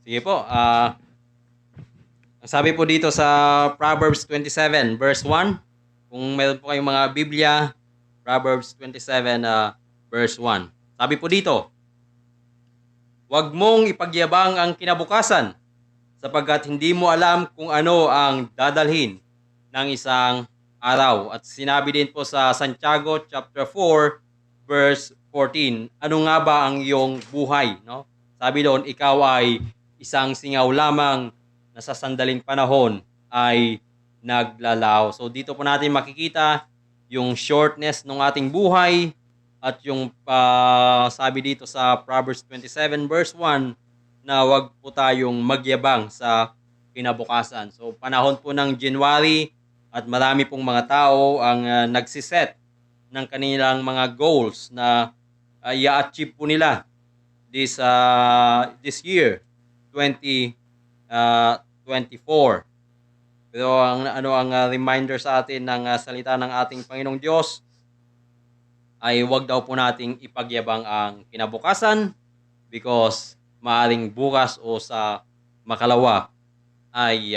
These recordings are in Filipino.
Sige po. Ang sabi po dito sa Proverbs 27 verse 1, kung meron po kayong mga Biblia, Proverbs 27 verse 1. Sabi po dito, "Huwag mong ipagyabang ang kinabukasan sapagkat hindi mo alam kung ano ang dadalhin ng isang araw." At sinabi din po sa Santiago chapter 4 verse 14, "Ano nga ba ang iyong buhay?" No? Sabi doon, ikaw ay isang singaw lamang na sa sandaling panahon ay naglalaho. So dito po natin makikita yung shortness ng ating buhay at yung sabi dito sa Proverbs 27 verse 1 na wag po tayong magyabang sa kinabukasan. So panahon po ng January at marami pong mga tao ang nagsiset ng kanilang mga goals na i-achieve po nila this year 2024. Pero ang reminder sa atin ng salita ng ating Panginoong Diyos ay wag daw po nating ipagyabang ang kinabukasan because maaring bukas o sa makalawa ay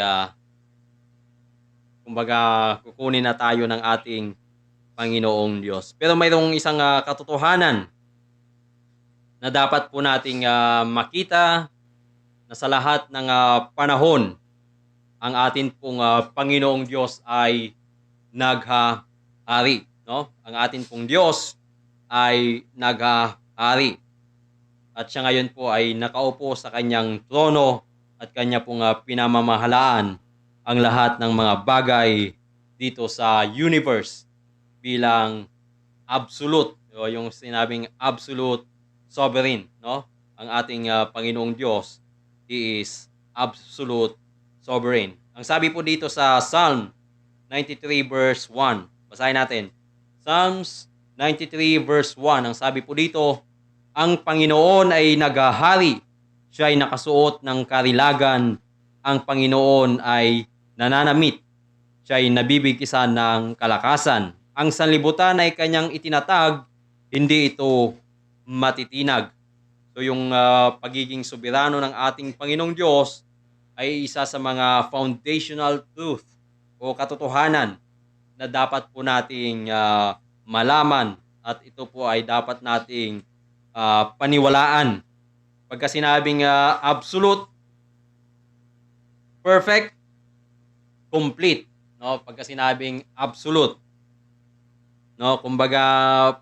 kumbaga kukunin na tayo ng ating Panginoong Diyos. Pero mayroong isang katotohanan na dapat po nating makita na sa lahat ng panahon ang atin pong Panginoong Diyos ay naghahari, no? Ang atin pong Diyos ay naghahari. At siya ngayon po ay nakaupo sa kanyang trono at kanya pong pinamamahalaan ang lahat ng mga bagay dito sa universe bilang absolute, o yung sinabing absolute sovereign, no? Ang ating Panginoong Diyos, He is absolute sovereign. Ang sabi po dito sa Psalm 93 verse 1, basahin natin. Psalms 93 verse 1, ang sabi po dito, ang Panginoon ay naghahari, siya ay nakasuot ng karilagan, ang Panginoon ay nananamit, siya ay nabibigkisan ng kalakasan. Ang sanlibutan ay kanyang itinatag, hindi ito matitinag. So yung pagiging soberano ng ating Panginoong Diyos ay isa sa mga foundational truth o katotohanan na dapat po nating malaman at ito po ay dapat nating paniwalaan. Pagka sinabing absolute, perfect, complete, no? Pagka sinabing absolute, no? Kumbaga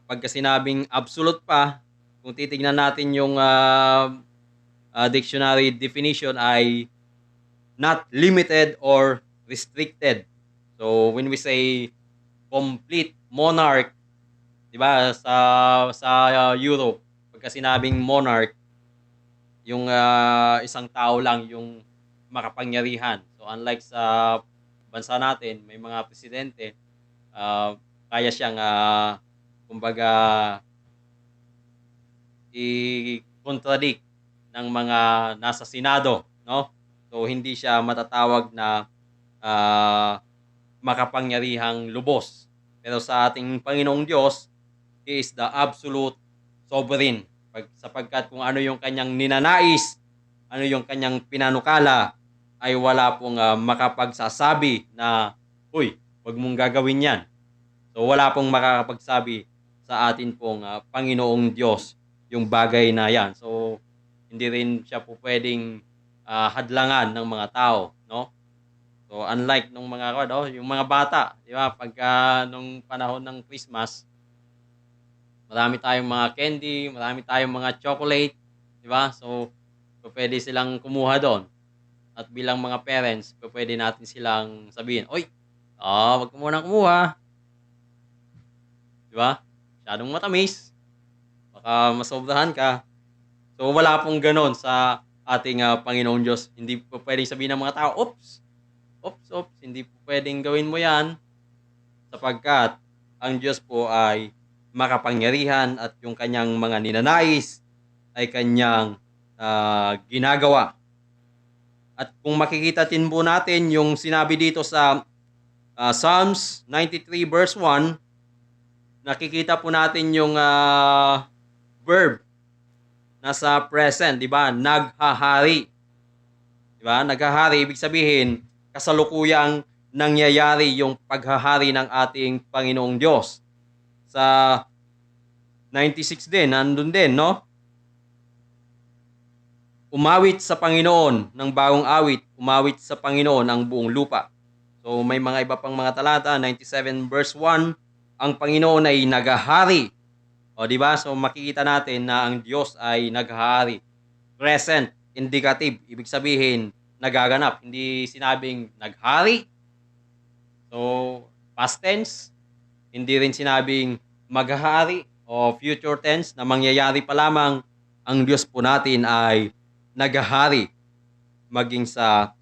pagka sinabing absolute pa, kung titingnan natin yung dictionary definition ay not limited or restricted. So when we say complete monarch, 'di ba, sa Europe, pagka sinabing monarch, yung isang tao lang yung makapangyarihan. So unlike sa bansa natin, may mga presidente, kaya siyang kumbaga i-contradict ng mga nasa Senado, no? So hindi siya matatawag na makapangyarihang lubos. Pero sa ating Panginoong Diyos, He is the absolute sovereign. Sapagkat kung ano yung kanyang ninanais, ano yung kanyang pinanukala, ay wala pong makapagsasabi na, "Uy, wag mong gagawin yan." So wala pong makakapagsabi sa atin pong Panginoong Diyos yung bagay na yan. So hindi rin siya po pwedeng hadlangan ng mga tao, no? So unlike nung mga ano, yung mga bata, 'di ba? Pagka nung panahon ng Christmas, marami tayong mga candy, marami tayong mga chocolate, 'di ba? So pupuwede silang kumuha do'n at bilang mga parents, pupuwede natin silang sabihin, "Uy, 'wag ka munang kumuha." 'Di ba? Masyadong matamis, baka masobrahan ka. So wala pong gano'n sa ating Panginoong Diyos. Hindi po puwedeng sabihin ng mga tao, "Oops, oops, oops, hindi po puwedeng gawin mo 'yan." Sapagkat ang Diyos po ay makapangyarihan at yung kanyang mga ninanais ay kanyang ginagawa. At kung makikita din po natin yung sinabi dito sa Psalms 93 verse 1, nakikita po natin yung verb nasa present, 'di ba? Naghahari. Di ba? Naghahari, ibig sabihin, kasalukuyang nangyayari yung paghahari ng ating Panginoong Diyos. Sa 96 din, nandun din, no? Umawit sa Panginoon ng bagong awit, umawit sa Panginoon ang buong lupa. So may mga iba pang mga talata, 97 verse 1, ang Panginoon ay naghahari. O di ba? So makikita natin na ang Diyos ay naghahari. Present, indicative, ibig sabihin nagaganap, hindi sinabing naghari. So past tense, hindi rin sinabing maghahari o future tense na mangyayari pa lamang. Ang Diyos po natin ay naghahari maging sa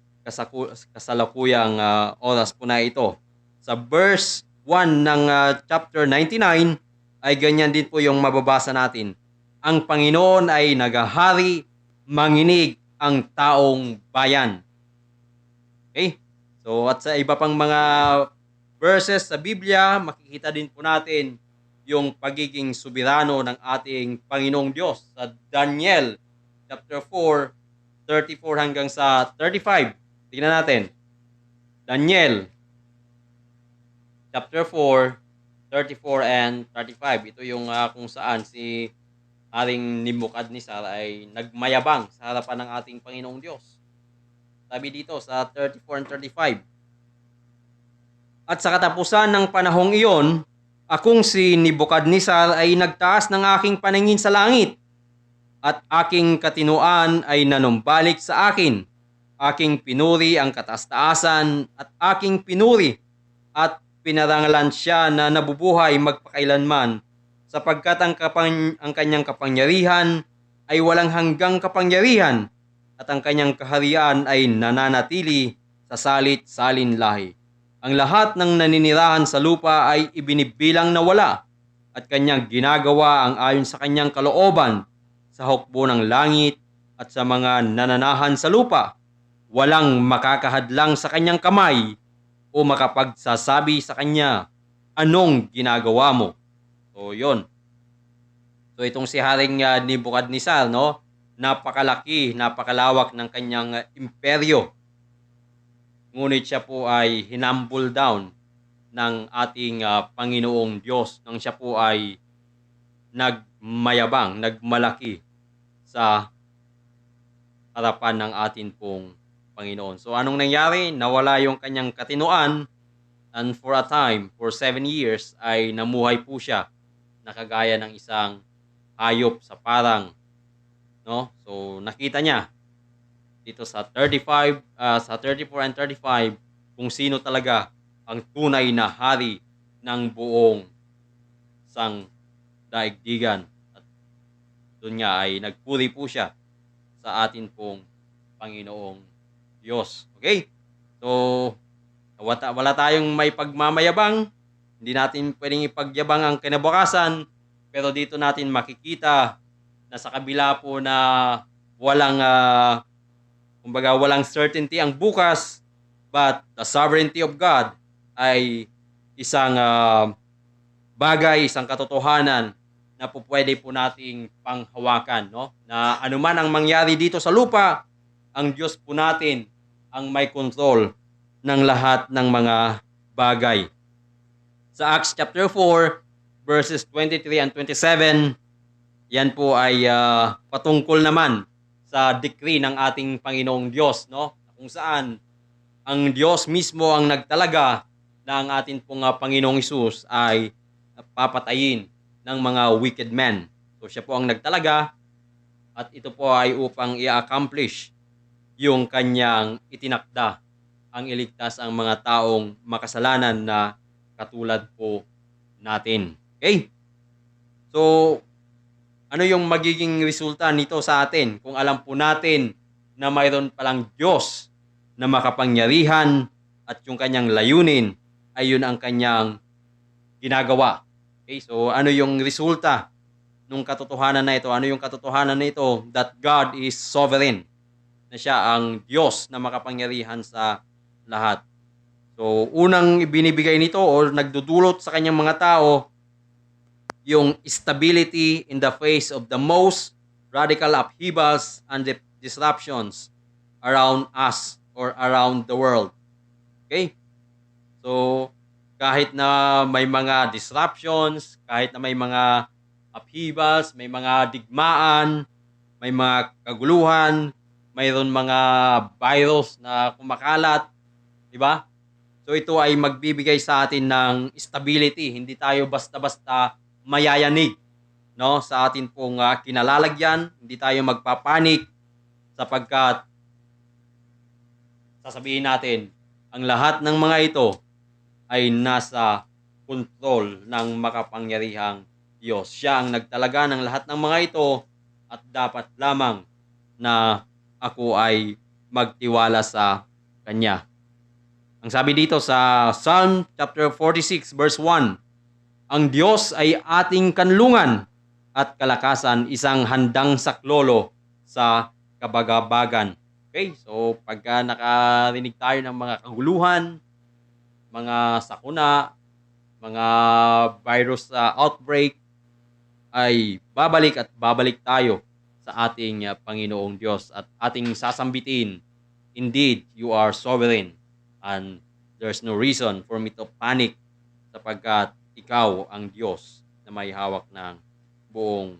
kasalukuyang oras po na ito. Sa verse 1 ng chapter 99 ay ganyan din po yung mababasa natin. Ang Panginoon ay naghahari, manginig ang taong bayan. Okay? So at sa iba pang mga verses sa Biblia, makikita din po natin yung pagiging soberano ng ating Panginoong Diyos. Sa Daniel chapter 4, 34 hanggang sa 35. Tingnan natin. Daniel chapter 4, 34 and 35. Ito yung kung saan si Haring Nebukadnezar ay nagmayabang sa harapan ng ating Panginoong Diyos. Sabi dito sa 34 and 35. At sa katapusan ng panahong iyon, akong si Nebukadnezar ay nagtaas ng aking paningin sa langit, at aking katinuan ay nanumbalik sa akin. Aking pinuri ang kataas-taasan at aking pinuri at pinarangalan siya na nabubuhay magpakailanman, sapagkat ang kanyang kapangyarihan ay walang hanggang kapangyarihan, at ang kanyang kaharian ay nananatili sa salit-salin lahi. Ang lahat ng naninirahan sa lupa ay ibinibilang na wala, at kanyang ginagawa ang ayon sa kanyang kalooban sa hukbo ng langit at sa mga nananahan sa lupa. Walang makakahadlang sa kanyang kamay o makapagsasabi sa kanya, anong ginagawa mo? So, yun. So, itong si Haring Nebukadnezar, no? Napakalaki, napakalawak ng kanyang imperyo. Ngunit siya po ay hinumble down ng ating Panginoong Diyos nang siya po ay nagmayabang, nagmalaki sa harapan ng atin pong Panginoon. So anong nangyari? Nawala yung kanyang katinuan, and for a time, for 7 years, ay namuhay po siya nakagaya ng isang hayop sa parang. No? So nakita niya dito sa 34 and 35 kung sino talaga ang tunay na hari ng buong daigdigan. At doon nga ay nagpuri po siya sa atin pong Panginoong Diyos. Okay? So, wala tayong may pagmamayabang. Hindi natin pwedeng ipagyabang ang kinabukasan. Pero dito natin makikita na sa kabila po na walang certainty ang bukas, but the sovereignty of God ay isang bagay, isang katotohanan na po pwede po nating panghawakan, no? Na anuman ang mangyari dito sa lupa, ang Diyos po natin ang may control ng lahat ng mga bagay. Sa Acts chapter 4, verses 23 and 27, yan po ay patungkol naman sa decree ng ating Panginoong Diyos, no? Kung saan ang Diyos mismo ang nagtalaga na ang ating pong Panginoong Hesus ay papatayin ng mga wicked men. So siya po ang nagtalaga, at ito po ay upang i-accomplish yung kanyang itinakda, ang iligtas ang mga taong makasalanan na katulad po natin. Okay? So, ano yung magiging resulta nito sa atin kung alam po natin na mayroon palang Diyos na makapangyarihan at yung kanyang layunin ay yun ang kanyang ginagawa? Okay, so ano yung resulta nung katotohanan na ito? Ano yung katotohanan na ito? That God is sovereign, na siya ang Diyos na makapangyarihan sa lahat. So, unang ibinibigay nito o nagdudulot sa kanyang mga tao yung stability in the face of the most radical upheavals and disruptions around us or around the world. Okay? So, kahit na may mga disruptions, kahit na may mga upheavals, may mga digmaan, may mga kaguluhan, mayroon mga virus na kumakalat, di ba? So ito ay magbibigay sa atin ng stability. Hindi tayo basta-basta mayayanig, no, sa atin pong kinalalagyan. Hindi tayo magpapanik sapagkat sasabihin natin, ang lahat ng mga ito ay nasa kontrol ng makapangyarihang Diyos. Siya ang nagtalaga ng lahat ng mga ito at dapat lamang na ako ay magtiwala sa Kanya. Ang sabi dito sa Psalm chapter 46 verse 1, ang Diyos ay ating kanlungan at kalakasan, isang handang saklolo sa kabagabagan. Okay, so pagka nakarinig tayo ng mga kaguluhan, mga sakuna, mga virus outbreak, ay babalik at babalik tayo sa ating Panginoong Diyos at ating sasambitin, indeed, you are sovereign and there's no reason for me to panic sapagkat ikaw ang Diyos na may hawak ng buong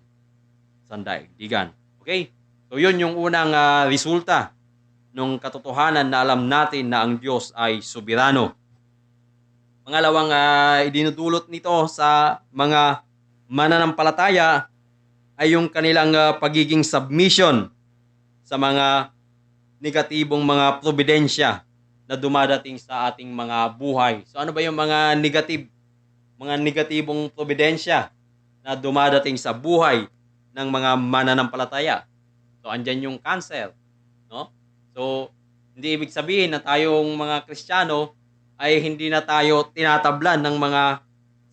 sandaigdigan. Okay? So yun yung unang resulta ng katotohanan na alam natin na ang Diyos ay soberano. Pangalawang idinudulot nito sa mga mananampalataya ay yung kanilang pagiging submission sa mga negatibong mga probidensya na dumadating sa ating mga buhay. So ano ba yung mga negatibong probidensya na dumadating sa buhay ng mga mananampalataya? So andyan yung cancer, no? So hindi ibig sabihin na tayong mga Kristiyano ay hindi na tayo tinatablan ng mga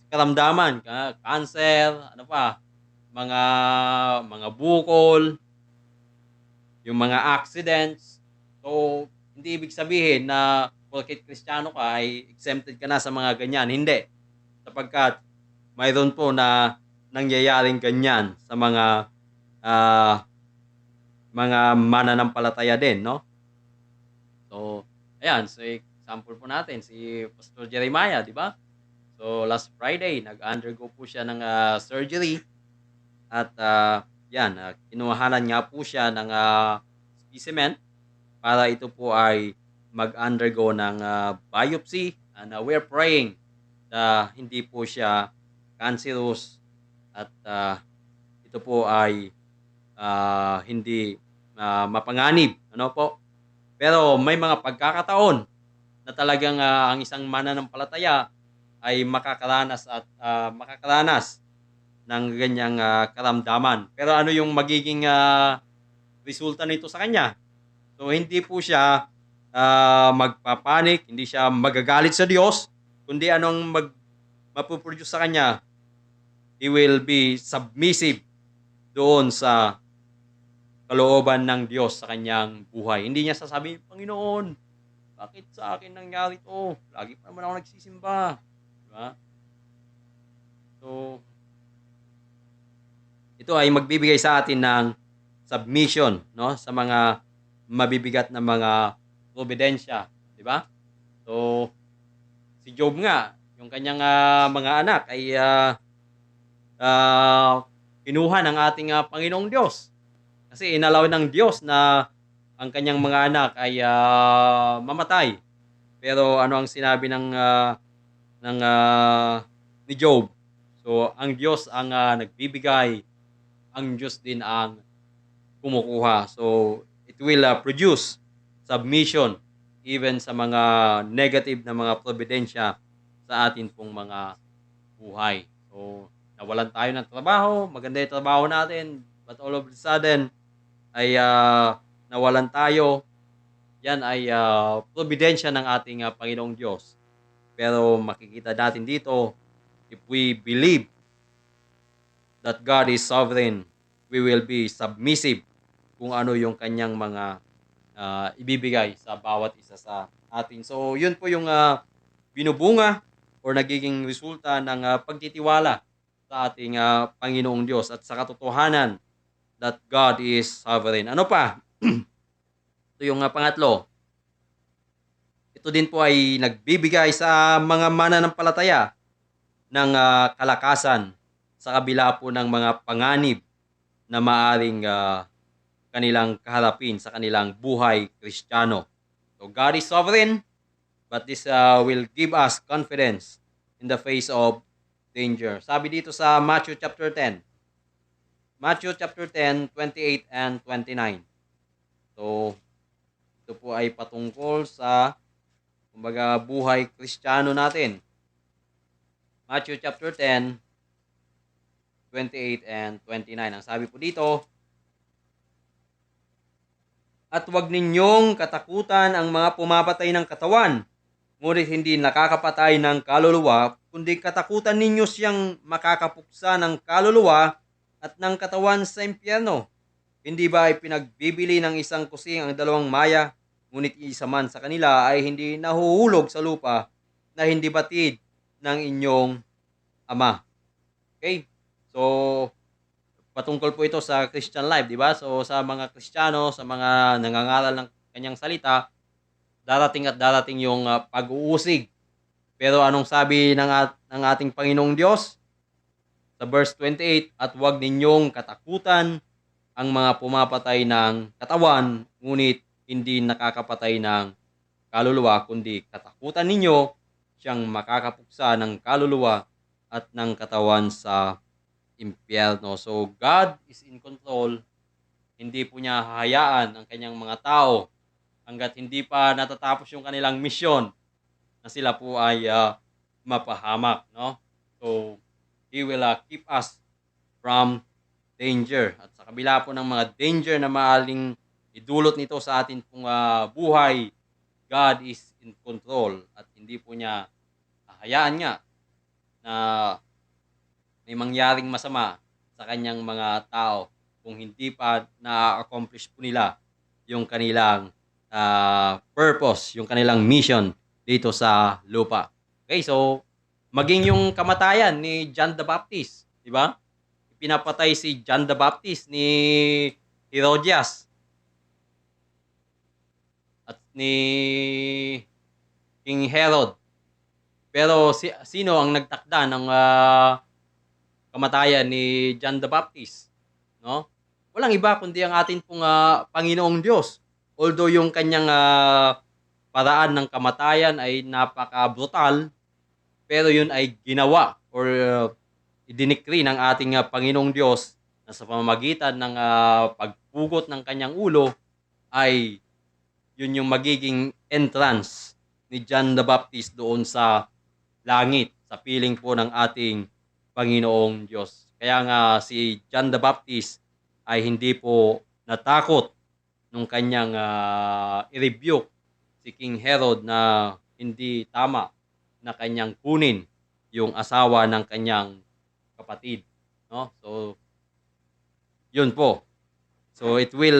karamdaman, cancer, ano pa, mga bukol, yung mga accidents. So, hindi ibig sabihin na porket Kristiyano ka ay exempted ka na sa mga ganyan. Hindi. Sapagkat mayroon po na nangyayaring ganyan sa mga mananampalataya din, no? So, ayan, so example po natin si Pastor Jeremiah, di ba? So, last Friday, nag-undergo po siya ng surgery at kinuhanan nga po siya ng specimen para ito po ay mag-undergo ng biopsy and we're praying na hindi po siya cancerous at ito po ay hindi mapanganib. Ano po? Pero may mga pagkakataon na talagang ang isang mananampalataya ay makakaranas ng ganyang karamdaman. Pero ano yung magiging resulta nito sa kanya? So hindi po siya magpapanik, hindi siya magagalit sa Diyos, kundi anong mapuproduce sa kanya? He will be submissive doon sa kalooban ng Diyos sa kanyang buhay. Hindi niya sasabihin, Panginoon, bakit sa akin nangyari to? Lagi pa naman ako nagsisimba. Diba? So, ito ay magbibigay sa atin ng submission, no, sa mga mabibigat na mga probidensya, di ba? So, si Job nga, yung kanyang mga anak ay kinuha ng ating Panginoong Diyos. Kasi inalaw ng Diyos na ang kanyang mga anak ay mamatay. Pero ano ang sinabi ni Job? So, ang Diyos ang nagbibigay, ang Diyos din ang kumukuha. So, it will produce submission even sa mga negative na mga probidensya sa atin pong mga buhay. So, nawalan tayo ng trabaho, maganda yung trabaho natin, but all of a sudden, ay nawalan tayo. Yan ay probidensya ng ating Panginoong Diyos. Pero makikita natin dito, if we believe that God is sovereign, we will be submissive kung ano yung kanyang mga ibibigay sa bawat isa sa atin. So, yun po yung binubunga or nagiging resulta ng pagtitiwala sa ating Panginoong Diyos at sa katotohanan that God is sovereign. Ano pa? Ito yung pangatlo. Ito din po ay nagbibigay sa mga mananampalataya ng kalakasan sa kabila po ng mga panganib na maaring kanilang kaharapin sa kanilang buhay Kristiyano. So God is sovereign, but this will give us confidence in the face of danger. Sabi dito sa Matthew chapter 10. Matthew chapter 10, 28 and 29. So, ito po ay patungkol sa kumbaga buhay Kristiyano natin. Matthew chapter 10, 28 and 29. Ang sabi po dito, at huwag ninyong katakutan ang mga pumapatay ng katawan, ngunit hindi nakakapatay ng kaluluwa, kundi katakutan ninyo siyang makakapuksa ng kaluluwa at ng katawan sa impyerno. Hindi ba ay pinagbibili ng isang kusing ang dalawang maya, ngunit isa man sa kanila ay hindi nahuhulog sa lupa na hindi batid ng inyong ama. Okay? So, patungkol po ito sa Christian life, di ba? So, sa mga Kristiyano, sa mga nangangaral ng kanyang salita, darating at darating yung pag-uusig. Pero anong sabi ng ating Panginoong Diyos? Sa verse 28, at huwag ninyong katakutan ang mga pumapatay ng katawan, ngunit hindi nakakapatay ng kaluluwa, kundi katakutan ninyo siyang makakapuksa ng kaluluwa at ng katawan sa impyerno. So, God is in control. Hindi po niya hahayaan ang kanyang mga tao hanggat hindi pa natatapos yung kanilang misyon na sila po ay mapahamak. No? So, He will keep us from danger. At sa kabila po ng mga danger na maaling idulot nito sa atin pong buhay, God is in control at hindi po niya hahayaan nga na may mangyaring masama sa kanyang mga tao kung hindi pa na-accomplish po nila yung kanilang purpose, yung kanilang mission dito sa lupa. Okay, so maging yung kamatayan ni John the Baptist, di ba? Pinapatay si John the Baptist ni Herodias at ni King Herod. Pero sino ang nagtakda ng kamatayan ni John the Baptist? No? Walang iba kundi ang atin pong Panginoong Diyos. Although yung kanyang paraan ng kamatayan ay napaka-brutal, pero yun ay ginawa or idinikri ng ating Panginoong Diyos na sa pamamagitan ng pagpugot ng kanyang ulo ay yun yung magiging entrance ni John the Baptist doon sa langit, sa piling po ng ating Panginoong Diyos. Kaya nga si John the Baptist ay hindi po natakot nung kanyang i-rebuke si King Herod na hindi tama na kanyang kunin yung asawa ng kanyang kapatid. No? So, yun po. So, it will,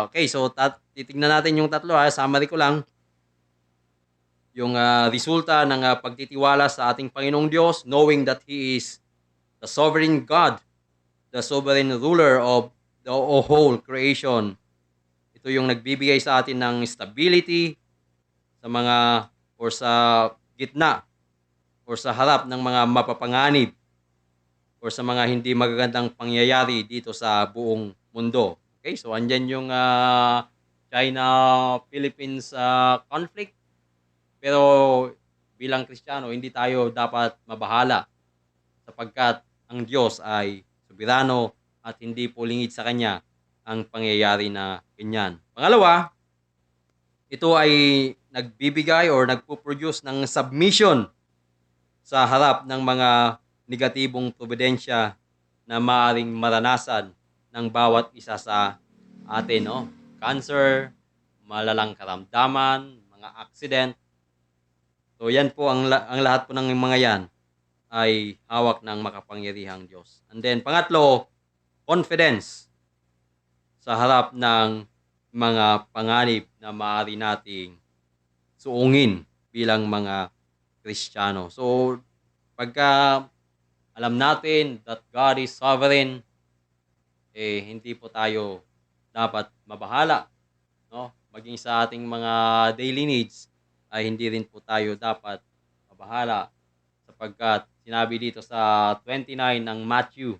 okay, so titignan natin yung tatlo. Summary ko lang. Yung resulta ng pagtitiwala sa ating Panginoong Diyos, knowing that He is the sovereign God, the sovereign ruler of the whole creation. Ito yung nagbibigay sa atin ng stability sa mga or sa gitna or sa harap ng mga mapapanganib or sa mga hindi magagandang pangyayari dito sa buong mundo. Okay, so andyan yung China-Philippines conflict. Pero bilang Kristiyano, hindi tayo dapat mabahala sapagkat ang Diyos ay soberano at hindi po lingid sa Kanya ang pangyayari na ganyan. Pangalawa, ito ay nagbibigay or nagpo-produce ng submission sa harap ng mga negatibong probidensya na maaaring maranasan ng bawat isa sa atin. No? Cancer, malalang karamdaman, mga accident. So yan po ang lahat po ng mga yan ay hawak ng makapangyarihang Diyos. And then pangatlo, confidence sa harap ng mga panganib na maaari nating suungin bilang mga Kristiyano. So pagka alam natin that God is sovereign, hindi po tayo dapat mabahala, no? maging sa ating mga daily needs, ay hindi rin po tayo dapat mabahala sapagkat sinabi dito sa 29 ng Matthew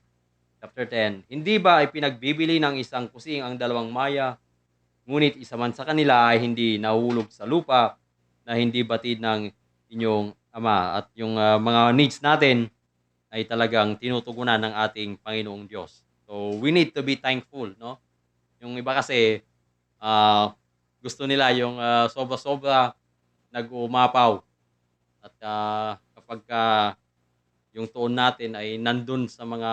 chapter 10, "Hindi ba ay pinagbibili ng isang kusing ang dalawang maya, ngunit isa man sa kanila ay hindi nahulog sa lupa na hindi batid ng inyong Ama?" At yung mga needs natin ay talagang tinutugunan ng ating Panginoong Diyos. So, we need to be thankful, no? Yung iba kasi, ah, gusto nila yung sobra-sobra nag-uumapaw at kapagka yung tuon natin ay nandun sa mga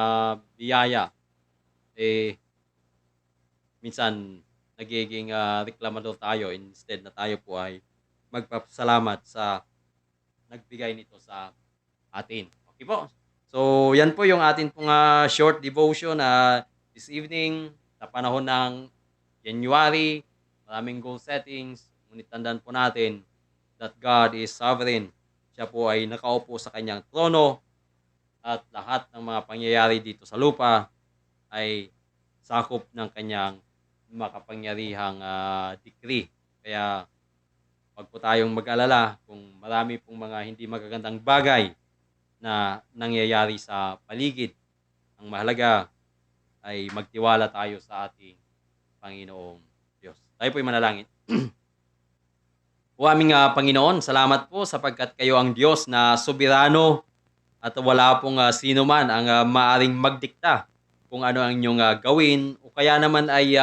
biyaya, eh, minsan nagiging reklamador tayo instead na tayo po ay magpapasalamat sa nagbigay nito sa atin. Okay po. So, yan po yung atin pong short devotion this evening sa panahon ng January. Maraming goal settings. Ngunit tandaan po natin that God is sovereign. Siya po ay nakaupo sa kanyang trono at lahat ng mga pangyayari dito sa lupa ay sakop ng kanyang makapangyarihang decree. Kaya wag po tayong mag-alala kung marami pong mga hindi magagandang bagay na nangyayari sa paligid. Ang mahalaga ay magtiwala tayo sa ating Panginoong Diyos. Tayo po'y manalangin. O aming Panginoon, salamat po sapagkat kayo ang Diyos na soberano at wala pong sino man ang maaring magdikta kung ano ang inyong gawin o kaya naman ay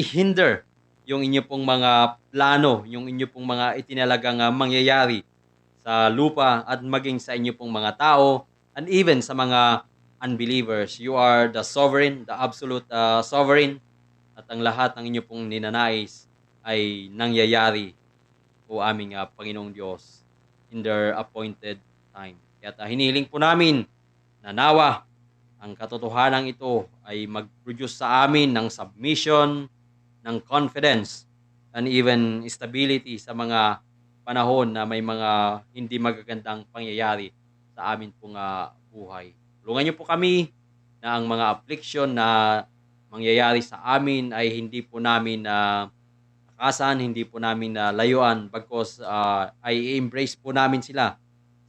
hinder yung inyo pong mga plano, yung inyo pong mga itinalagang mangyayari sa lupa at maging sa inyo pong mga tao and even sa mga unbelievers. You are the sovereign, the absolute sovereign at ang lahat ng inyo pong ninanais ay nangyayari o aming Panginoong Diyos in their appointed time. Kaya hinihiling po namin na nawa ang katotohanan ito ay mag-produce sa amin ng submission, ng confidence, and even stability sa mga panahon na may mga hindi magagandang pangyayari sa amin pong buhay. Tulungan niyo po kami na ang mga affliction na mangyayari sa amin ay hindi po namin takasan, hindi po namin layuan, bagkus ay i-embrace po namin sila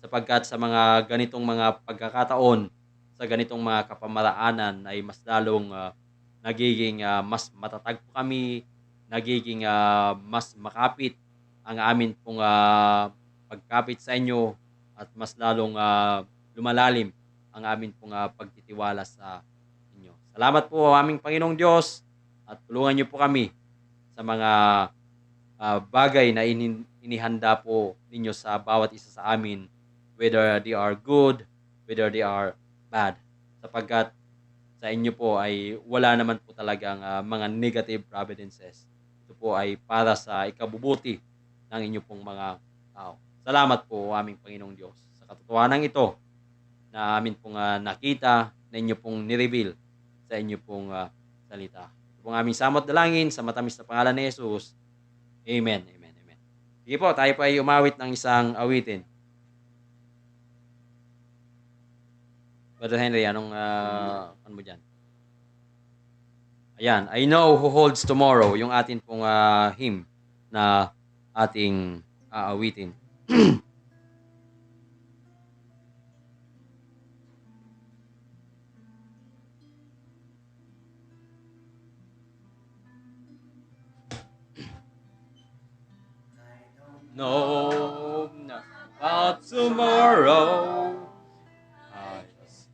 sapagkat sa mga ganitong mga pagkakataon, sa ganitong mga kapamaraanan ay mas lalong nagiging mas matatag po kami, nagiging mas makapit ang amin pong pagkapit sa inyo at mas lalong lumalalim ang amin pong pagtitiwala sa inyo. Salamat po aming Panginoong Diyos at tulungan niyo po kami sa mga bagay na inihanda po ninyo sa bawat isa sa amin, whether they are good, whether they are bad. Sapagkat sa inyo po ay wala naman po talagang mga negative providences. Ito po ay para sa ikabubuti ng inyo pong mga tao. Salamat po aming Panginoong Diyos sa katotohanan ito na amin pong nakita na inyo pong nireveal sa inyo pong salita. Ito pong aming samot dalangin sa matamis na pangalan ni Jesus. Amen, amen, amen. Sige po, tayo po ay umawit ng isang awitin. Brother Henry, anong ano mo dyan? Ayan, I know who holds tomorrow, yung atin pong hymn na ating aawitin. No, not about tomorrow. I just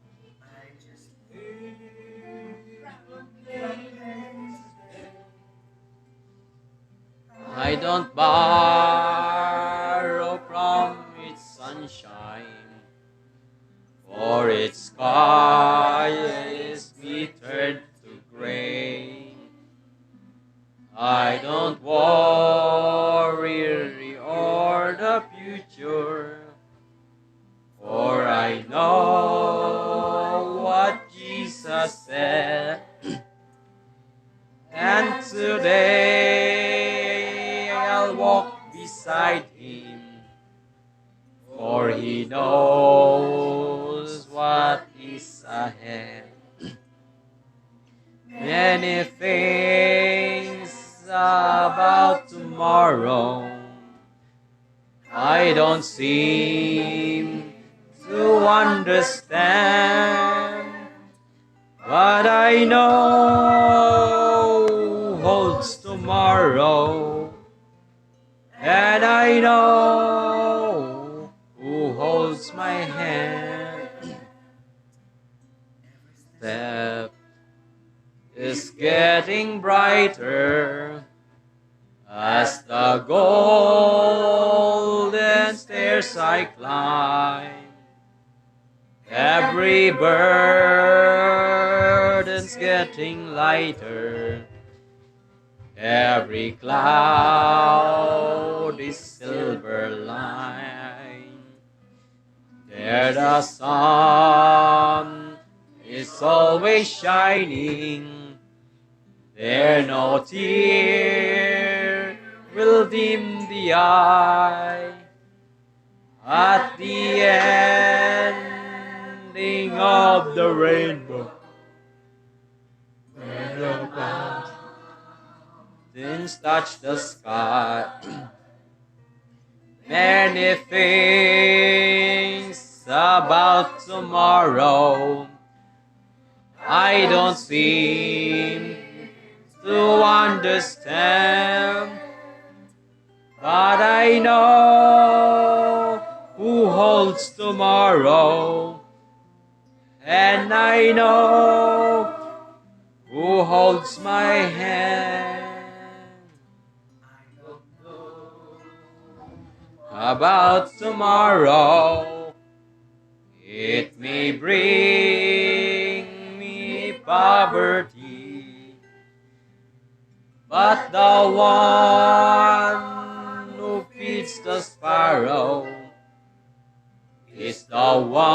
I don't borrow from its sunshine, for its sky is withered to gray. I don't worry or the future, for I know what Jesus said. And today I'll walk beside him, for he knows what is ahead. Many things about tomorrow. I don't seem to understand, but I know holds tomorrow, and I know who holds my hand. Step is getting brighter as the golden stairs I climb. Every burden's getting lighter. Every cloud is silver line. There the sun is always shining. There no tear will dim the eye. At the ending of the rainbow, where the mountains touch the sky, many things about tomorrow I don't seem to understand, but I know who holds tomorrow, and I know who holds my hand. I don't know about tomorrow. It may bring me poverty, but the one who feeds the sparrow is the one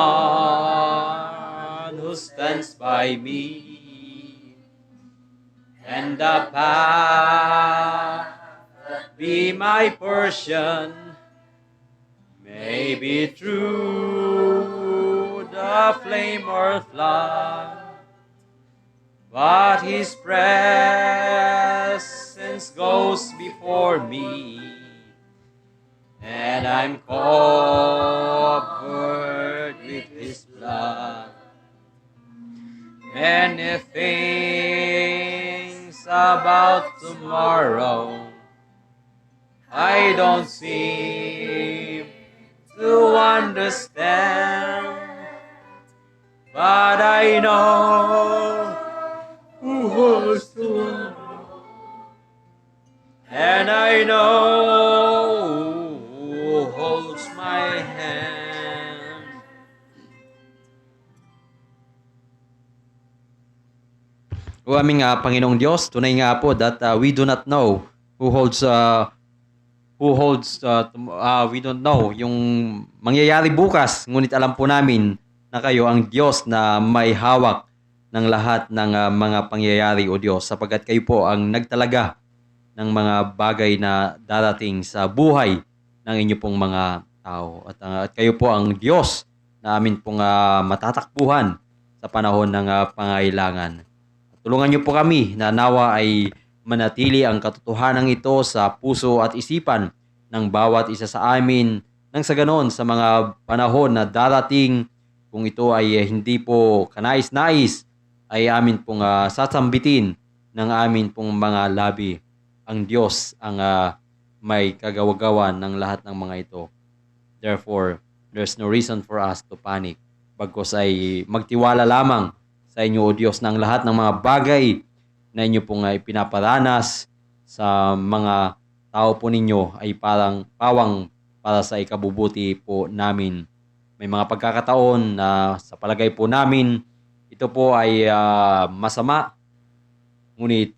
who stands by me. And the path that be my portion may be through the flame or flood, but His presence goes before me, and I'm covered with His blood. Many things about tomorrow I don't seem to understand, but I know who holds tomorrow, and I know who holds my hand. O aming Panginoong Diyos, tunay nga po that we do not know who holds we don't know yung mangyayari bukas, ngunit alam po namin na kayo ang Diyos na may hawak ng lahat ng mga pangyayari, o Diyos, sapagkat kayo po ang nagtalaga ng mga bagay na darating sa buhay ng inyo pong mga tao. At kayo po ang Diyos na amin pong matatakbuhan sa panahon ng pangailangan. Tulungan niyo po kami na nawa ay manatili ang katotohanan ito sa puso at isipan ng bawat isa sa amin, nang sa ganon sa mga panahon na darating, kung ito ay hindi po kanais-nais, ay amin pong sasambitin ng amin pong mga labi. Ang Diyos ang may kagawagawan ng lahat ng mga ito. Therefore, there's no reason for us to panic. Bagkus ay magtiwala lamang sa inyo, O Diyos, ng lahat ng mga bagay na inyo pong pinaparanas sa mga tao po ninyo ay parang pawang para sa ikabubuti po namin. May mga pagkakataon na sa palagay po namin, ito po ay masama, ngunit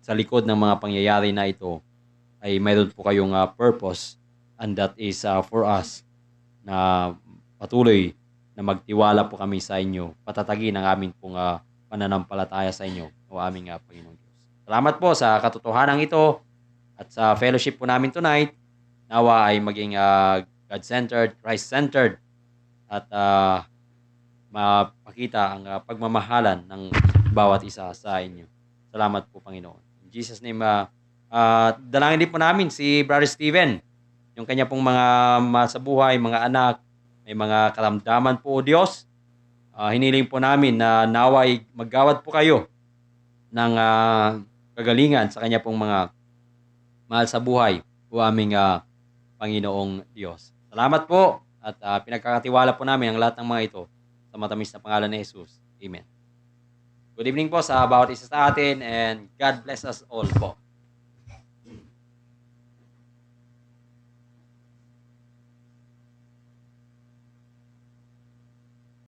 sa likod ng mga pangyayari na ito ay mayroon po kayong purpose, and that is for us na patuloy na magtiwala po kami sa inyo, patatagin ang amin pong pananampalataya sa inyo, o aming Panginoong Diyos. Salamat po sa katotohanan ito at sa fellowship po namin tonight. Nawa ay maging God-centered, Christ-centered, at mapakita ang pagmamahalan ng bawat isa sa inyo. Salamat po, Panginoon. In Jesus' name, At dalangin din po namin si Brother Steven, yung kanya pong mga mahal sa buhay, mga anak, may mga karamdaman po o Diyos. Hiniling po namin na naway maggawad po kayo ng kagalingan sa kanya pong mga mahal sa buhay o aming Panginoong Diyos. Salamat po at pinagkakatiwala po namin ang lahat ng mga ito sa matamis na pangalan ni Jesus. Amen. Good evening po sa bawat isa sa atin and God bless us all po.